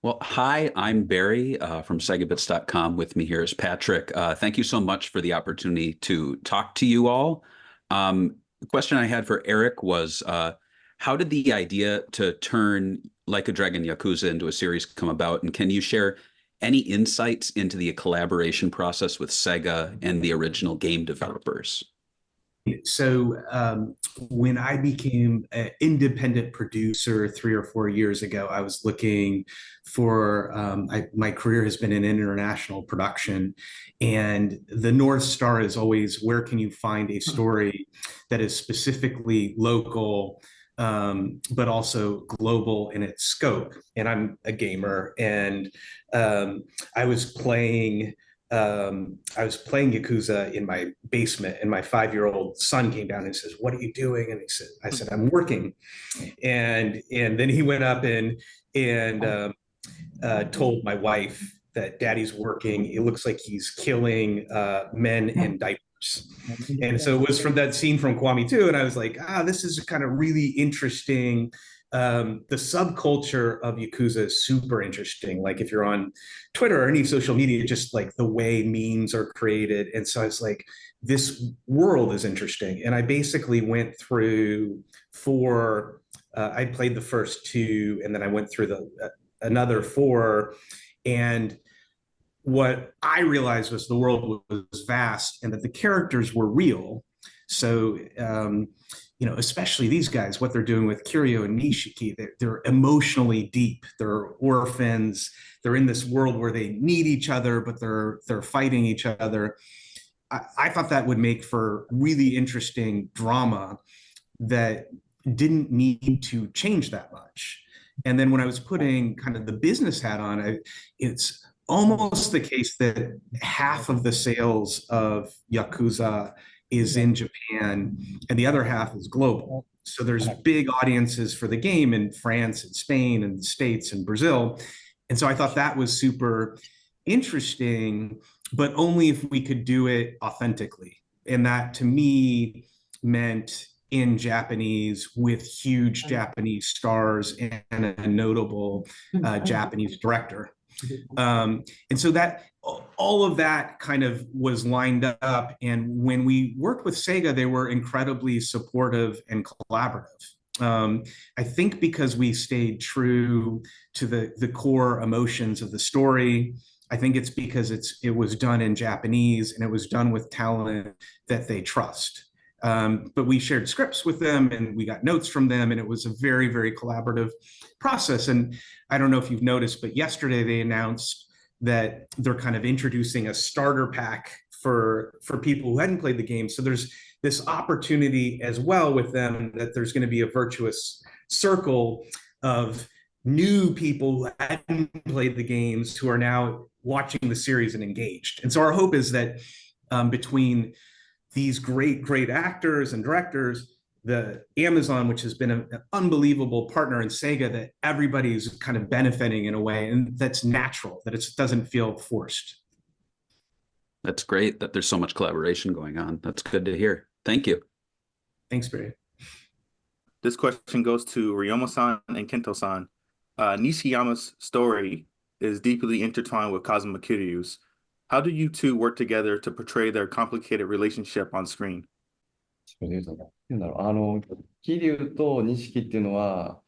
Well, hi, I'm Barry from SegaBits.com. With me here is Patrick. Thank you so much for the opportunity to talk to you all. The question I had for Erik was, how did the idea to turn Like a Dragon Yakuza into a series come about? And can you share any insights into the collaboration process with Sega and the original game developers? So when I became an independent producer 3 or 4 years ago, I was looking for my career has been in international production, and the North Star is always where can you find a story that is specifically local, but also global in its scope. And I'm a gamer, and I was playing Yakuza in my basement, and my 5-year-old son came down and says, "What are you doing?" And I said, "I'm working." And then he went up and told my wife that Daddy's working. It looks like he's killing men in diapers. And so it was from that scene from Kwame 2, and I was like, this is kind of really interesting. The subculture of Yakuza is super interesting. Like if you're on Twitter or any social media, just like the way memes are created. And so I was like, this world is interesting. And I basically went through I played the first two, and then I went through another four. And what I realized was the world was vast and that the characters were real. So, especially these guys, what they're doing with Kiryu and Nishiki, they're emotionally deep. They're orphans. They're in this world where they need each other, but they're fighting each other. I thought that would make for really interesting drama that didn't need to change that much. And then when I was putting kind of the business hat on, it's almost the case that half of the sales of Yakuza is in Japan and the other half is global. So there's big audiences for the game in France and Spain and the States and Brazil. And so I thought that was super interesting, but only if we could do it authentically. And that to me meant in Japanese with huge Japanese stars and a notable Japanese director. And so that all of that kind of was lined up. And when we worked with Sega, they were incredibly supportive and collaborative. I think because we stayed true to the core emotions of the story. I think it's because it was done in Japanese and it was done with talent that they trust. But we shared scripts with them and we got notes from them, and it was a very, very collaborative process. And I don't know if you've noticed, but yesterday they announced that they're kind of introducing a starter pack for people who hadn't played the game. So there's this opportunity as well with them that there's going to be a virtuous circle of new people who hadn't played the games who are now watching the series and engaged. And so our hope is that between these great actors and directors, the Amazon, which has been an unbelievable partner in Sega, that everybody's kind of benefiting in a way, and that's natural, that it doesn't feel forced. That's great that there's so much collaboration going on. That's good to hear. Thank you. Thanks, Barry. This question goes to Ryoma-san and Kento-san. Nishiyama's story is deeply intertwined with Kazuma Kiryu's. How do you two work together to portray their complicated relationship on screen? それで言うと、桐生と錦っていうのは、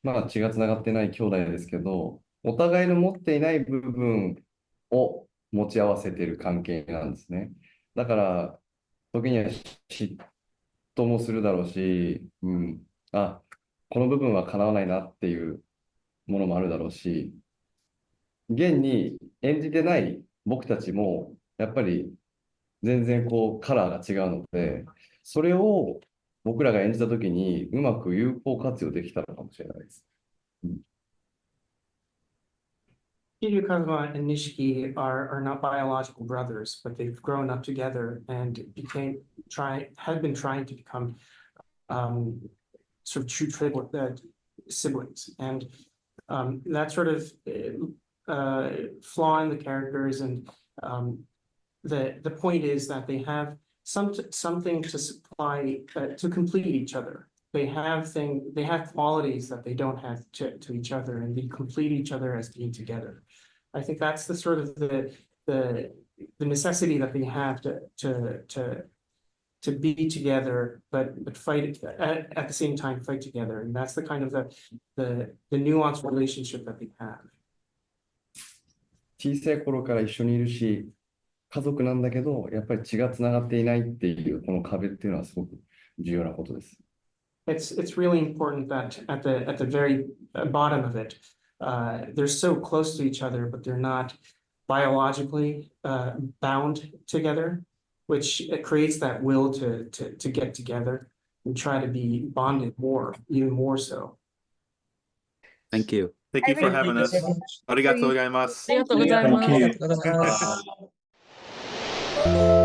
まあ血がつながってない兄弟ですけど、お互いの持っていない部分を持ち合わせている関係なんですね。だから、時には嫉妬もするだろうし、この部分は叶わないなっていうものもあるだろうし、現に演じてない僕たちもやっぱり全然こうカラーが違うので、それを僕らが演じたときにうまく有効活用できたのかもしれないです。Kiryu, Kazuma, and Nishiki are not biological brothers, but they've grown up together and had been trying to become sort of true siblings. And that sort of flaw in the characters, and the point is that they have something to supply to complete each other. they have qualities that they don't have to each other, and they complete each other as being together. I think that's the sort of the necessity that they have to be together, but fight at the same time, fight together. And that's the kind of the nuanced relationship that they have. 小さい頃から一緒にいるし、家族なんだけど、やっぱり血がつながっていないっていう、この壁っていうのはすごく重要なことです。It's really important that at the very bottom of it, they're so close to each other, but they're not biologically bound together, which it creates that will to get together and try to be bonded more, even more so. Thank you. Thank you for having us. ありがとうございます。ありがとうございます。Thank you. ありがとうございます。